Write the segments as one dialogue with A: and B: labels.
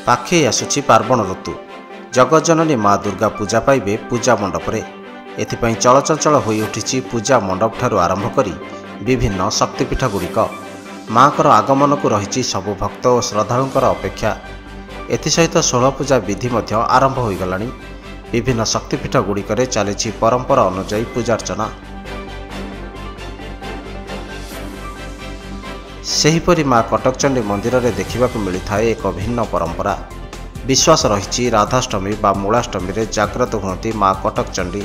A: पाखे आसुछि पार्वण ऋतु। जगज्जननी माँ दुर्गा पूजा पाइबे पूजा मंडपरे। एथिपाई चलचंचल होई उठिछि पूजा मंडप ठारू आरंभ करी विभिन्न शक्तिपीठ गुड़िक। माँकर आगमन को रही सबु भक्त और श्रद्धालुंकर अपेक्षा। एथिसहित 16 पूजा विधि मध्य आरंभ हो गलानी। विभिन्न शक्तिपीठ गुड़िकरे चली परंपरा अनुजाई पूजार्चना। सेहीपरि माँ कटकचंडी मंदिर में देखा मिलता है एक भिन्न परंपरा। विश्वास रही राधाष्टमी बा मूलाष्टमी रे जाग्रत हुंती माँ कटकचंडी।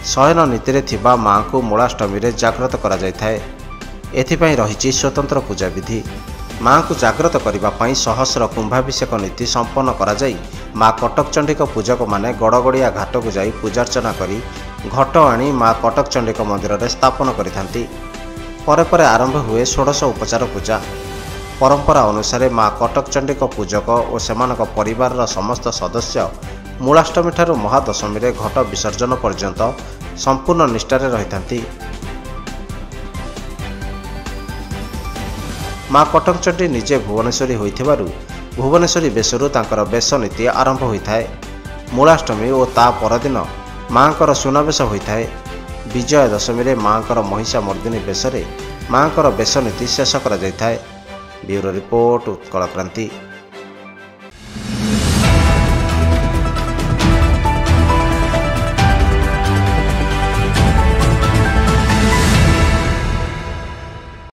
A: शयन नीति रे थिबा माँ को मूलाष्टमी रे जाग्रत करा जायथाए। एथिपाई रही स्वतंत्र पूजा विधि। माँ को जाग्रत करने सहस्र कुंभाभिषेक नीति संपन्न करा जाई माँ कटकचंडी पूजक माने गड़गड़िया घाट को जाई पूजार्चना करी घट आनी माँ कटकचंडी मंदिर में स्थापन करिथांती। परे परे आरंभ हुए 16 उपचार पूजा। परंपरा अनुसार माँ कटकचंडी पूजक और सेमानक परिवार समस्त सदस्य मूलाष्टमी ठारू महादशमी रे घट विसर्जन पर्यंत संपूर्ण निष्ठारे रहिथांती। माँ कटकचंडी निजे भुवनेश्वरी होइथिबारु भुवनेश्वरी बेशरू तांकर बेश नीति आरंभ होइथाए। मूलाष्टमी और ता परदिन माँकर सुनावेश होइथाए। विजय दशमी रे माँकर महिषा मर्दिनी बेशरे माँकर बेश नीति शेष करा जायथाए। ब्यूरो रिपोर्ट उत्कल क्रांति।